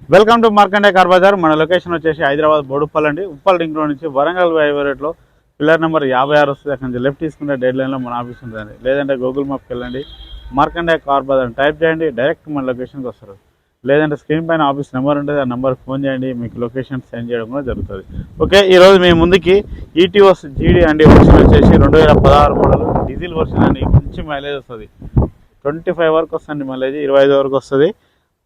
Welcome to Markande car Bazaar. మన location వచ్చేసి హైదరాబాద్ బోడుప్పల్ అండి. ఉప్పల్ రింగ్ రోడ్ నుంచి వరంగల్ హైవేలో పిల్లర్ నెంబర్ 56 వస్తుంది. అక్కడ నుంచి లెఫ్ట్ తీసుకుంటే డెడ్ లైన్లో మన ఆఫీస్ ఉంటుందండి. లేదంటే గూగుల్ మ్యాప్కి వెళ్ళండి, మార్కండే కార్ బజార్ టైప్ చేయండి, డైరెక్ట్ మన లొకేషన్కి వస్తారు. లేదంటే స్క్రీన్ పైన ఆఫీస్ నెంబర్ ఉంటుంది, ఆ నెంబర్కి ఫోన్ చేయండి, మీకు లొకేషన్ సెండ్ చేయడం కూడా జరుగుతుంది. ఓకే, ఈరోజు మీ ముందుకి ఈటీఓస్ జీడీ అండి వర్షన్ వచ్చేసి 2016 మోడల్ డీజిల్ వర్షన్ అండి. మంచి మైలేజ్ వస్తుంది, 25 వరకు వస్తుంది మైలేజ్, 25 వరకు వస్తుంది.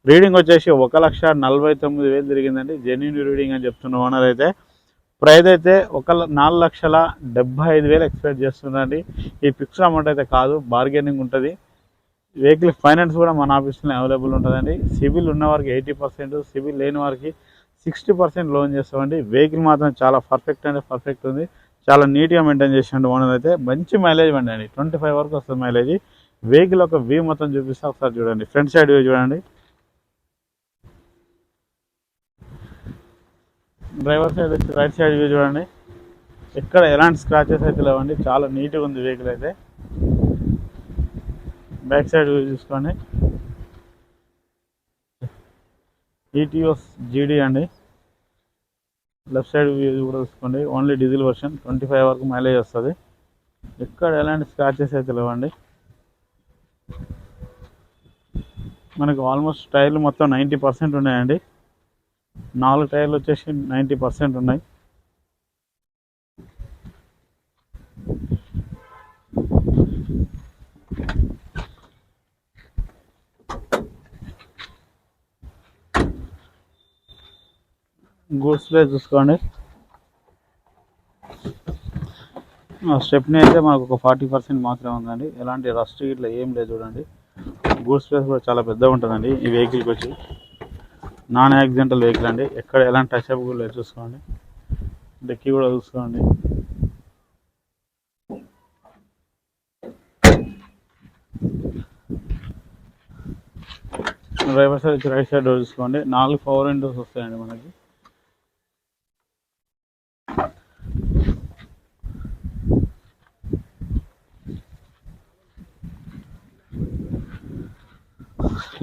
రీడింగ్ వచ్చేసి 1,49,000 తిరిగిందండి. జెన్యూన్ రీడింగ్ అని చెప్తున్న ఓనర్ అయితే. ప్రైస్ అయితే 4,75,000 ఎక్స్పెక్ట్ చేస్తుందండి. ఈ ఫిక్స్డ్ అమౌంట్ అయితే కాదు, బార్గెనింగ్ ఉంటుంది. వెహికల్ ఫైనాన్స్ కూడా మన ఆఫీస్లో అవైలబుల్ ఉంటుందండి. సివిల్ ఉన్న వారికి 80%, సివిల్ లేని వారికి 60% లోన్ చేస్తామండి. వెహికల్ మాత్రం చాలా పర్ఫెక్ట్ అంటే పర్ఫెక్ట్ ఉంది, చాలా నీట్గా మెయింటైన్ చేసినట్టు ఓనర్ అయితే. మంచి మైలేజ్ అండి, 25 వరకు వస్తుంది మైలేజ్. వెహికల్ ఒక వ్యూ మొత్తం చూపిస్తే ఒకసారి చూడండి. ఫ్రంట్ సైడ్ వ్యూ చూడండి, డ్రైవర్ సైడ్ వచ్చి రైట్ సైడ్ వ్యూ చూడండి. ఎక్కడ ఎలాంటి స్క్రాచెస్ అయితే లేవండి, చాలా నీట్గా ఉంది వెహికల్ అయితే. బ్యాక్ సైడ్ వ్యూ చూసుకోండి, ఈటీఓస్ జీడీ అండి. లెఫ్ట్ సైడ్ వ్యూ కూడా చూసుకోండి, ఓన్లీ డీజిల్ వర్షన్, 25 వరకు మైలేజ్ వస్తుంది. ఎక్కడ ఎలాంటి స్క్రాచెస్ అయితే లేవండి. మనకు ఆల్మోస్ట్ టైర్లు మొత్తం 90% ఉన్నాయండి. 4 టైర్లు వచ్చేసి 90% ఉన్నాయి. గూడ్స్ ప్లేస్ చూసుకోండి. స్టెప్నీ అయితే మనకు ఒక 40% మాత్రమే ఉందండి. ఎలాంటి రస్ట్ ఇట్లా ఏం లేదు చూడండి. గూడ్స్ ప్లేస్ కూడా చాలా పెద్దగా ఉంటుందండి ఈ వెహికల్కి వచ్చి. నాన్ యాక్సిడెంటల్ వెహికల్ అండి, ఎక్కడ ఎలాంటి టచ్ అప్ కూడా లేదు చూసుకోండి. డెక్కీ కూడా చూసుకోండి. డ్రైవర్ సైడ్ వచ్చి రైట్ సైడ్ డోర్ చూసుకోండి. 4 పవర్ విండోస్ వస్తాయండి మనకి.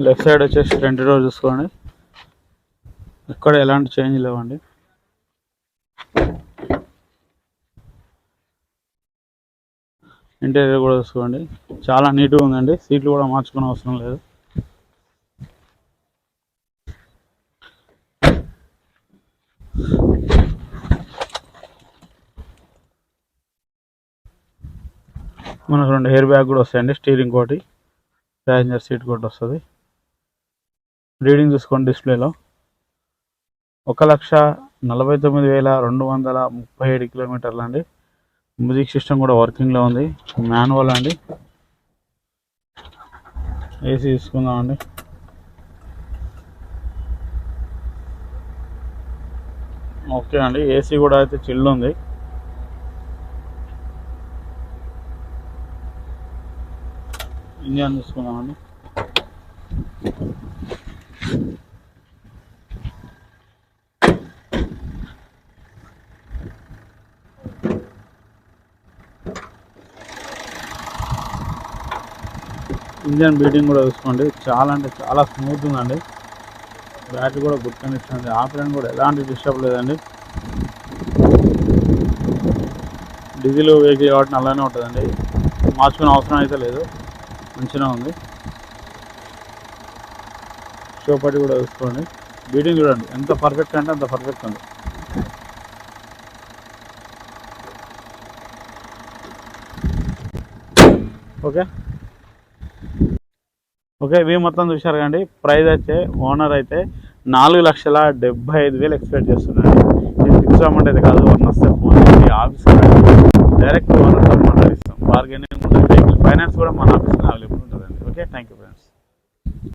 లెఫ్ట్ సైడ్ వచ్చేసి ఫ్రంట్ డోర్ చూసుకోండి, ఎక్కడ ఎలాంటి చేంజ్ లేవండి. ఇంటీరియర్ కూడా చూసుకోండి, చాలా నీట్గా ఉందండి. సీట్లు కూడా మార్చుకునే అవసరం లేదు. మనకు 2 ఎయిర్ బ్యాగ్ కూడా వస్తాయండి. స్టీరింగ్ కోటి, ప్యాసింజర్ సీట్ కూడా వస్తుంది. రీడింగ్ చూసుకోండి డిస్ప్లేలో 1,49,237 కిలోమీటర్లు అండి. మ్యూజిక్ సిస్టమ్ కూడా వర్కింగ్లో ఉంది. మాన్యువల్ అండి. ఏసీ తీసుకుందామండి. ఓకే అండి, ఏసీ కూడా అయితే చిల్లు ఉంది. ఇంజన్ తీసుకుందామండి. ఇంజన్ బీటింగ్ కూడా చూసుకోండి, చాలా అంటే చాలా స్మూత్ ఉందండి. బ్యాటరీ కూడా గుడ్ కండిషన్ ఉంది. ఆపరేషన్ కూడా ఎలాంటి డిస్టర్బ్ లేదండి. డీజిల్ వెహికల్ కాబట్టి అలానే ఉంటుందండి, మార్చుకునే అవసరం అయితే లేదు. మంచిగా ఉంది. షోపటి కూడా చూసుకోండి, బీటింగ్ చూడండి ఎంత పర్ఫెక్ట్ అంటే అంత పర్ఫెక్ట్ ఉంది. ఓకే ఓకే, ఇవి మొత్తం చూశారు కండి. ప్రైస్ అయితే ఓనర్ అయితే 4,75,000 ఎక్స్పెక్ట్ చేస్తున్నాడు. ఇది ఫిక్స్ అమౌంట్ అయితే కాదు. వన్ వస్తే ఫోన్ చేసి ఆఫీస్ డైరెక్ట్ ఓనర్తో మాట్లాడిస్తాం. బార్గెనింగ్ ఉంటుంది. వెహికల్ ఫైనాన్స్ కూడా మన ఆఫీస్లో అవైలబుల్ ఉంటుందండి. Okay, thank you friends.